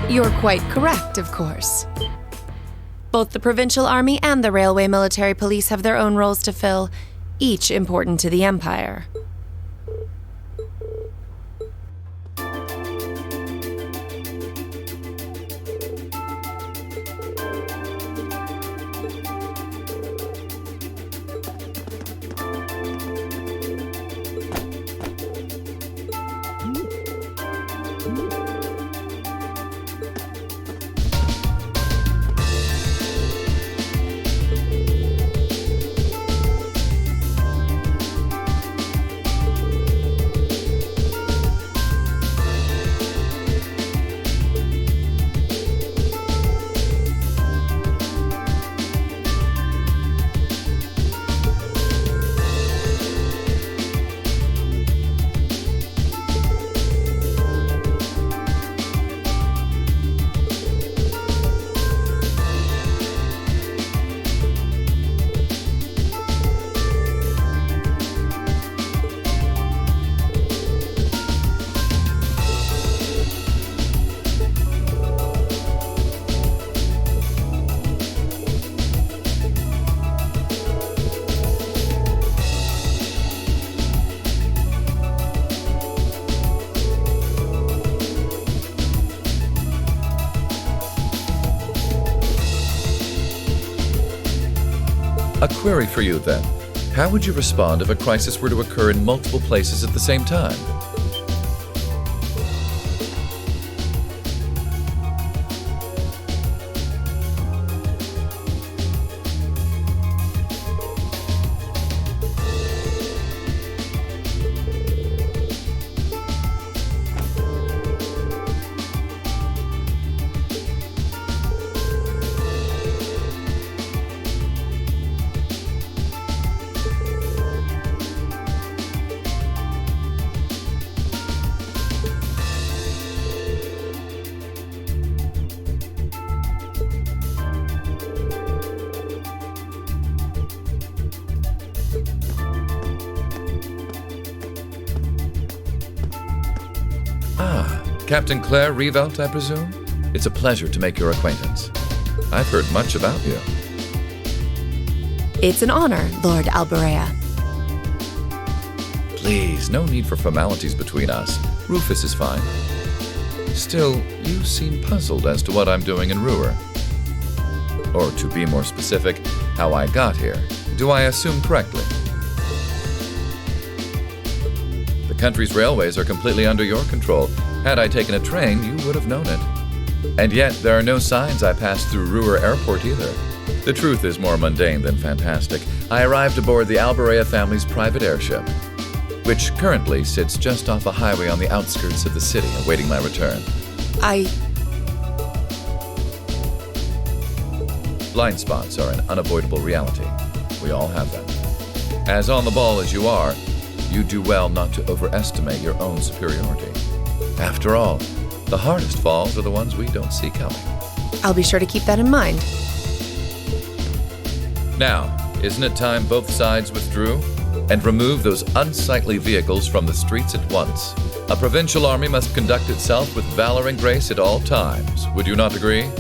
You're quite correct, of course. Both the Provincial Army and the Railway Military Police have their own roles to fill, each important to the Empire. A query for you, then. How would you respond if a crisis were to occur in multiple places at the same time? Captain Claire Revelt, I presume? It's a pleasure to make your acquaintance. I've heard much about you. It's an honor, Lord Alberea. Please, no need for formalities between us. Rufus is fine. Still, you seem puzzled as to what I'm doing in Ruhr. Or, to be more specific, how I got here. Do I assume correctly? The country's railways are completely under your control. Had I taken a train, you would have known it. And yet, there are no signs I passed through Ruhr Airport either. The truth is more mundane than fantastic. I arrived aboard the Alberea family's private airship, which currently sits just off a highway on the outskirts of the city, awaiting my return. Blind spots are an unavoidable reality. We all have them. As on the ball as you are, you do well not to overestimate your own superiority. After all, the hardest falls are the ones we don't see coming. I'll be sure to keep that in mind. Now, isn't it time both sides withdrew? And remove those unsightly vehicles from the streets at once? A provincial army must conduct itself with valor and grace at all times. Would you not agree?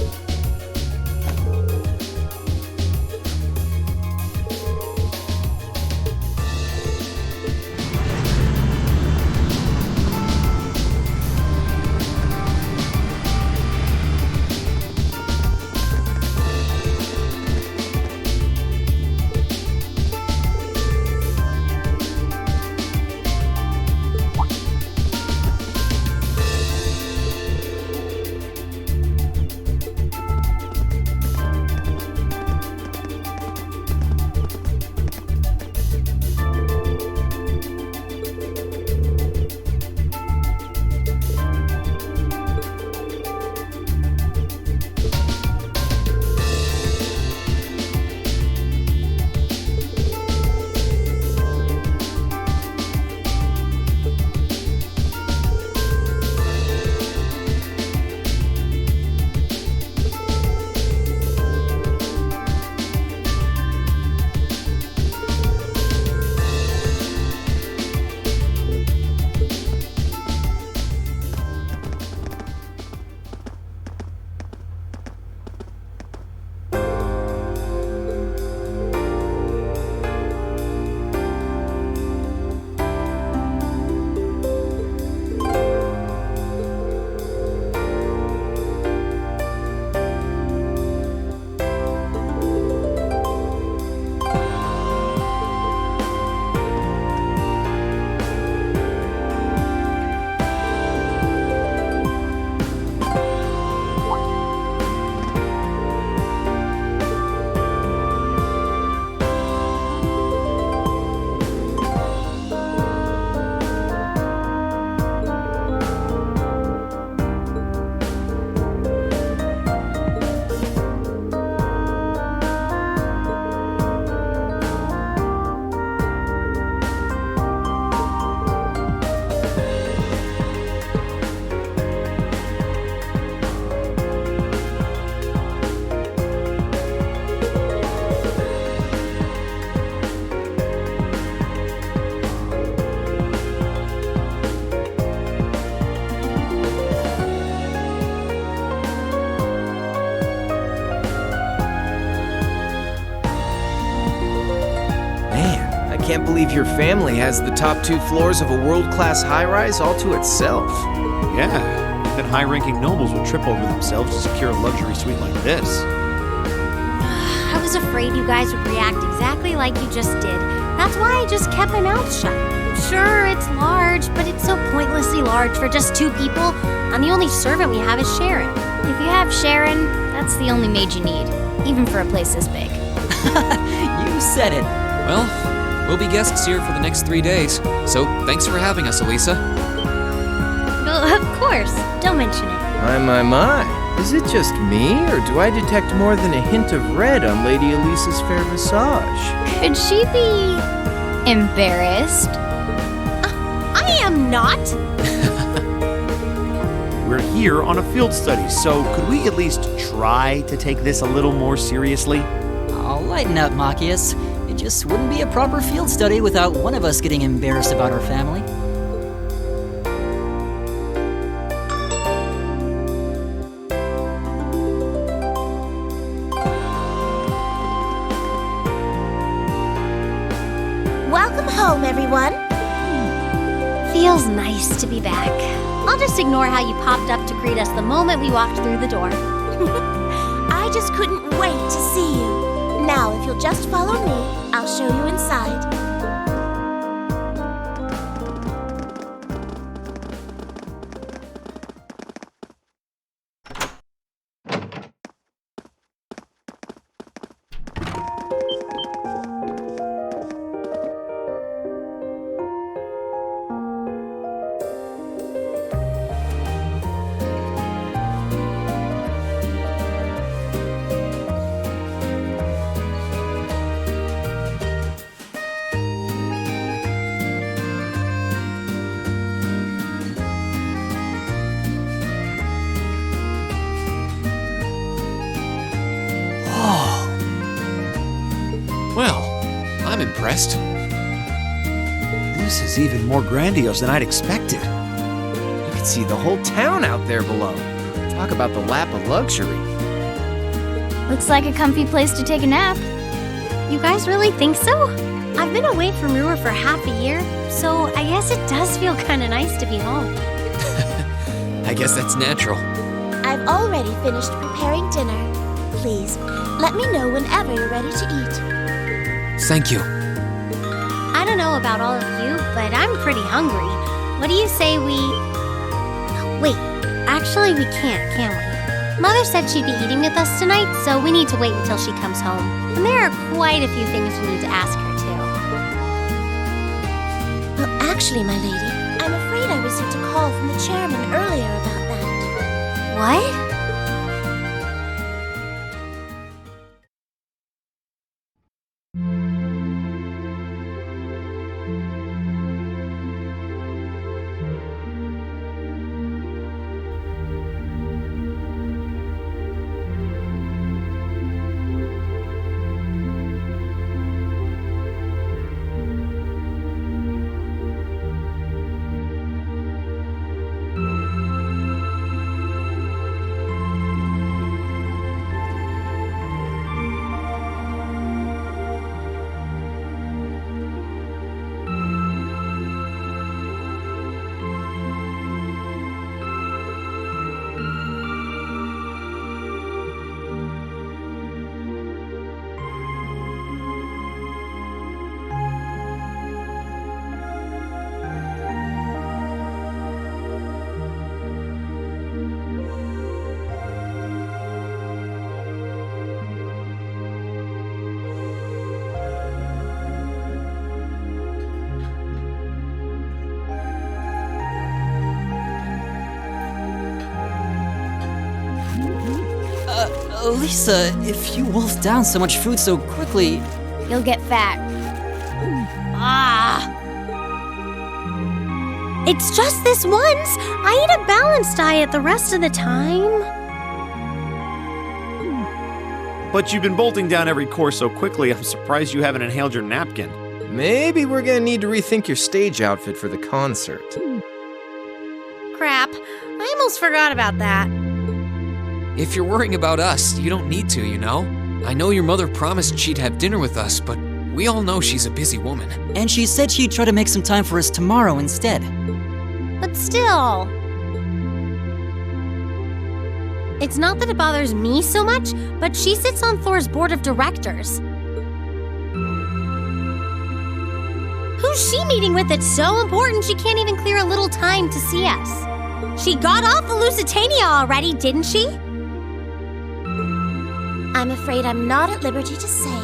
Can't believe your family has the top 2 floors of a world-class high-rise all to itself. Yeah, even high-ranking nobles would trip over themselves to secure a luxury suite like this. I was afraid you guys would react exactly like you just did. That's why I just kept my mouth shut. Sure, it's large, but it's so pointlessly large for just 2 people, and the only servant we have is Sharon. If you have Sharon, that's the only maid you need, even for a place this big. You said it. Well, we'll be guests here for the next 3 days, so thanks for having us, Alisa. Well, of course. Don't mention it. My. Is it just me, or do I detect more than a hint of red on Lady Elisa's fair visage? Could she be embarrassed? I am not. We're here on a field study, so could we at least try to take this a little more seriously? I'll lighten up, Machias. It just wouldn't be a proper field study without one of us getting embarrassed about our family. Welcome home, everyone. Feels nice to be back. I'll just ignore how you popped up to greet us the moment we walked through the door. I just couldn't wait to see you. Now, if you'll just follow me, I'll show you inside. Well, I'm impressed. This is even more grandiose than I'd expected. You can see the whole town out there below. Talk about the lap of luxury. Looks like a comfy place to take a nap. You guys really think so? I've been away from Ruhr for half a year, so I guess it does feel kind of nice to be home. I guess that's natural. I've already finished preparing dinner. Please, let me know whenever you're ready to eat. Thank you. I don't know about all of you, but I'm pretty hungry. What do you say we... Wait, actually we can't, can we? Mother said she'd be eating with us tonight, so we need to wait until she comes home. And there are quite a few things we need to ask her, too. Well, actually, my lady, I'm afraid I received a call from the chairman earlier about that. What? Alisa, if you wolf down so much food so quickly... You'll get fat. Ah! It's just this once. I eat a balanced diet the rest of the time. But you've been bolting down every course so quickly, I'm surprised you haven't inhaled your napkin. Maybe we're gonna need to rethink your stage outfit for the concert. Crap. I almost forgot about that. If you're worrying about us, you don't need to, you know? I know your mother promised she'd have dinner with us, but We all know she's a busy woman. And she said she'd try to make some time for us tomorrow instead. But still... It's not that it bothers me so much, but she sits on Thor's board of directors. Who's she meeting with that's so important she can't even clear a little time to see us? She got off the Lusitania already, didn't she? I'm afraid I'm not at liberty to say.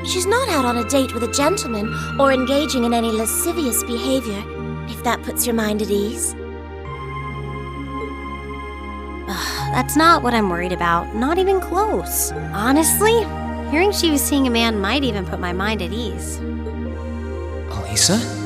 She's not out on a date with a gentleman or engaging in any lascivious behavior, if that puts your mind at ease. That's not what I'm worried about. Not even close. Honestly, hearing she was seeing a man might even put my mind at ease. Alisa?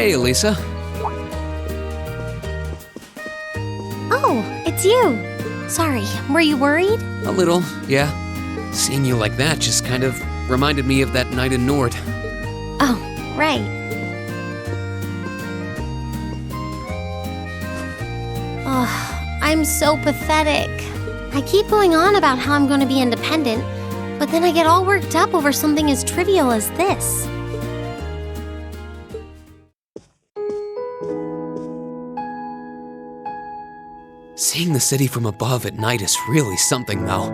Hey, Alisa. Oh, it's you. Sorry, were you worried? A little, yeah. Seeing you like that just kind of reminded me of that night in Nord. Oh, right. Oh, I'm so pathetic. I keep going on about how I'm going to be independent, but then I get all worked up over something as trivial as this. Seeing the city from above at night is really something, though.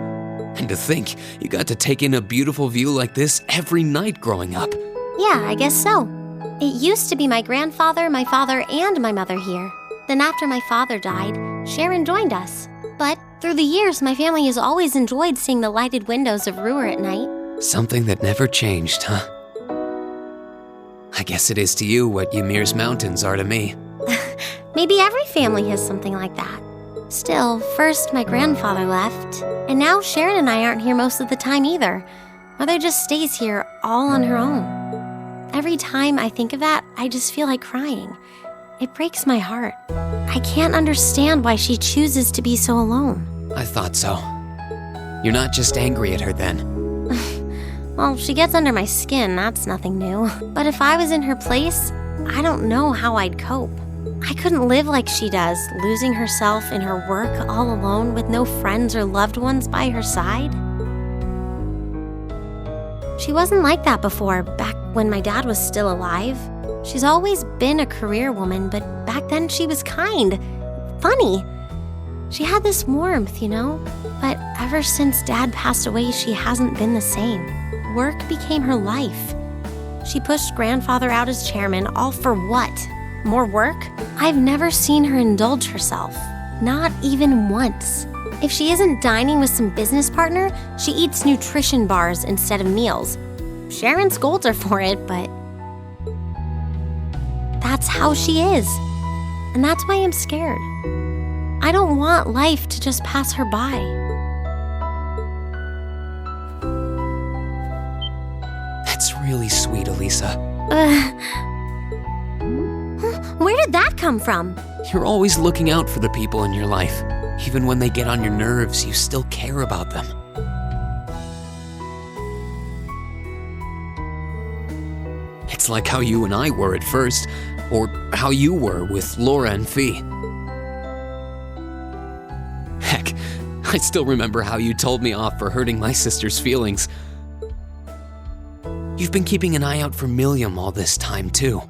And to think, you got to take in a beautiful view like this every night growing up. Yeah, I guess so. It used to be my grandfather, my father, and my mother here. Then after my father died, Sharon joined us. But through the years, my family has always enjoyed seeing the lighted windows of Ruhr at night. Something that never changed, huh? I guess it is to you what Ymir's mountains are to me. Maybe every family has something like that. Still, first my grandfather left, and now Sharon and I aren't here most of the time either. Mother just stays here all on her own. Every time I think of that, I just feel like crying. It breaks my heart. I can't understand why she chooses to be so alone. I thought so. You're not just angry at her then. Well, she gets under my skin, that's nothing new. But if I was in her place, I don't know how I'd cope. I couldn't live like she does, losing herself in her work all alone with no friends or loved ones by her side. She wasn't like that before, back when my dad was still alive. She's always been a career woman, but back then she was kind, funny. She had this warmth, you know? But ever since Dad passed away, she hasn't been the same. Work became her life. She pushed Grandfather out as chairman, all for what? More work? I've never seen her indulge herself. Not even once. If she isn't dining with some business partner, she eats nutrition bars instead of meals. Sharon scolds her for it, but that's how she is. And that's why I'm scared. I don't want life to just pass her by. That's really sweet, Alisa. Where did that come from? You're always looking out for the people in your life. Even when they get on your nerves, you still care about them. It's like how you and I were at first, or how you were with Laura and Fee. Heck, I still remember how you told me off for hurting my sister's feelings. You've been keeping an eye out for Milliam all this time, too.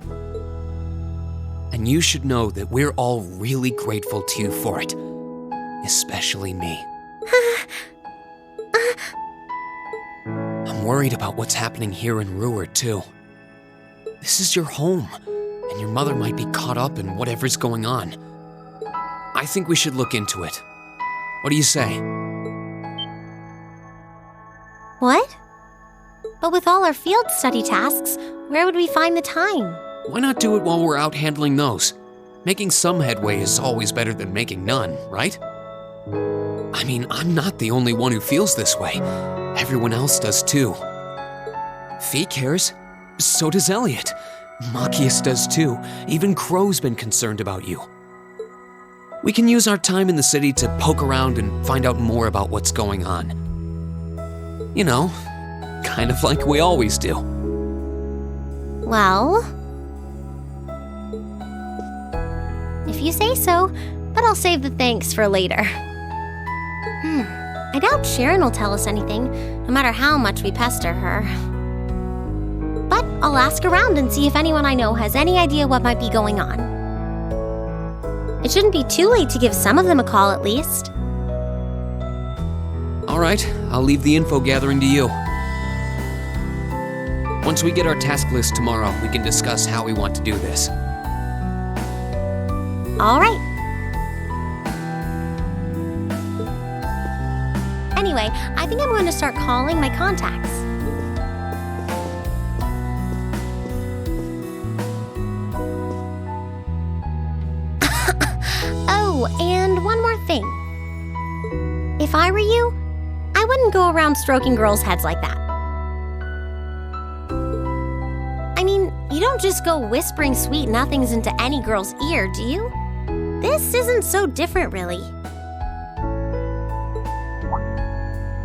And you should know that we're all really grateful to you for it. Especially me. I'm worried about what's happening here in Ruhr, too. This is your home, and your mother might be caught up in whatever's going on. I think we should look into it. What do you say? What? But with all our field study tasks, where would we find the time? Why not do it while we're out handling those? Making some headway is always better than making none, right? I mean, I'm not the only one who feels this way. Everyone else does too. Fee cares. So does Elliot. Machias does too. Even Crow's been concerned about you. We can use our time in the city to poke around and find out more about what's going on. You know, kind of like we always do. Well, if you say so, but I'll save the thanks for later. I doubt Sharon will tell us anything, no matter how much we pester her. But I'll ask around and see if anyone I know has any idea what might be going on. It shouldn't be too late to give some of them a call at least. All right, I'll leave the info gathering to you. Once we get our task list tomorrow, we can discuss how we want to do this. All right. Anyway, I think I'm going to start calling my contacts. Oh, and one more thing. If I were you, I wouldn't go around stroking girls' heads like that. I mean, you don't just go whispering sweet nothings into any girl's ear, do you? This isn't so different, really.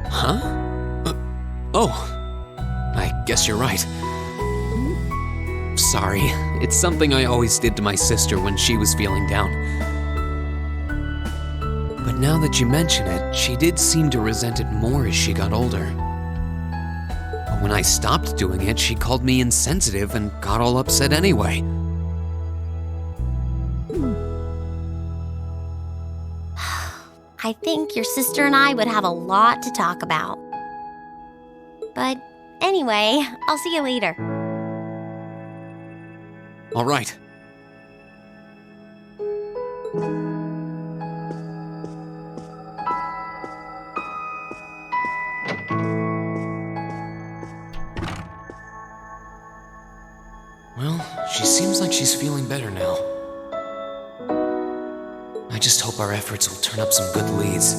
Huh? Oh, I guess you're right. Sorry, it's something I always did to my sister when she was feeling down. But now that you mention it, she did seem to resent it more as she got older. But when I stopped doing it, she called me insensitive and got all upset anyway. I think your sister and I would have a lot to talk about. But anyway, I'll see you later. All right. Well, she seems like she's feeling better now. I just hope our efforts will turn up some good leads.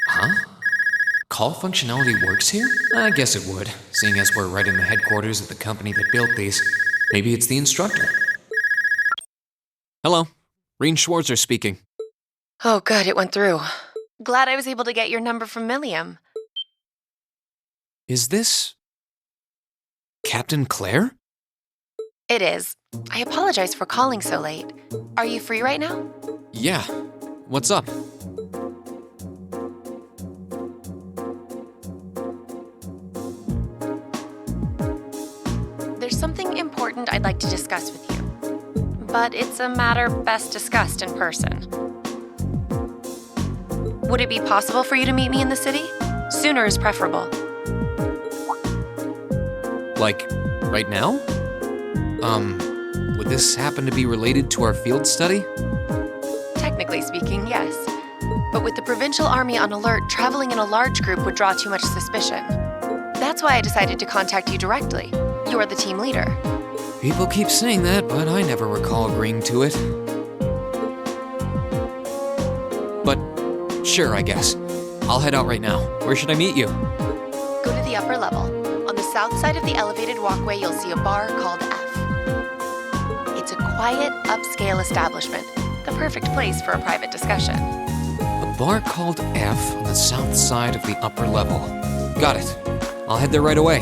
Huh? Call functionality works here? I guess it would, seeing as we're right in the headquarters of the company that built these. Maybe it's the instructor. Hello, Rean Schwarzer speaking. Oh, good, it went through. Glad I was able to get your number from Milliam. Is this Captain Claire? It is. I apologize for calling so late. Are you free right now? Yeah. What's up? There's something important I'd like to discuss with you. But it's a matter best discussed in person. Would it be possible for you to meet me in the city? Sooner is preferable. Like, right now? Would this happen to be related to our field study? Technically speaking, yes. But with the Provincial Army on alert, traveling in a large group would draw too much suspicion. That's why I decided to contact you directly. You are the team leader. People keep saying that, but I never recall agreeing to it. But, sure, I guess. I'll head out right now. Where should I meet you? Go to the upper level. On the south side of the elevated walkway, you'll see a bar called F. It's a quiet, upscale establishment. The perfect place for a private discussion. A bar called F on the south side of the upper level. Got it. I'll head there right away.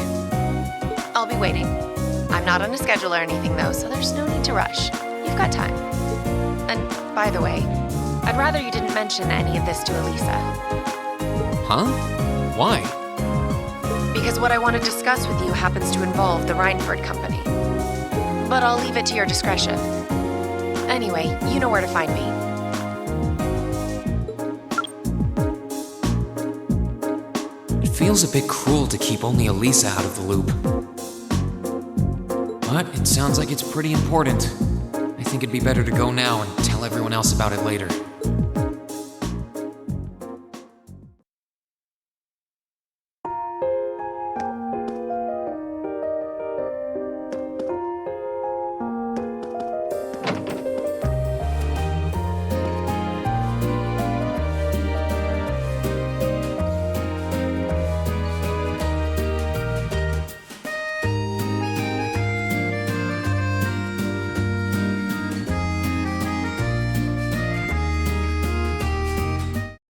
I'll be waiting. I'm not on a schedule or anything, though, so there's no need to rush. You've got time. And, by the way, I'd rather you didn't mention any of this to Alisa. Huh? Why? Because what I want to discuss with you happens to involve the Reinford company. But I'll leave it to your discretion. Anyway, you know where to find me. It feels a bit cruel to keep only Alisa out of the loop. But it sounds like it's pretty important. I think it'd be better to go now and tell everyone else about it later.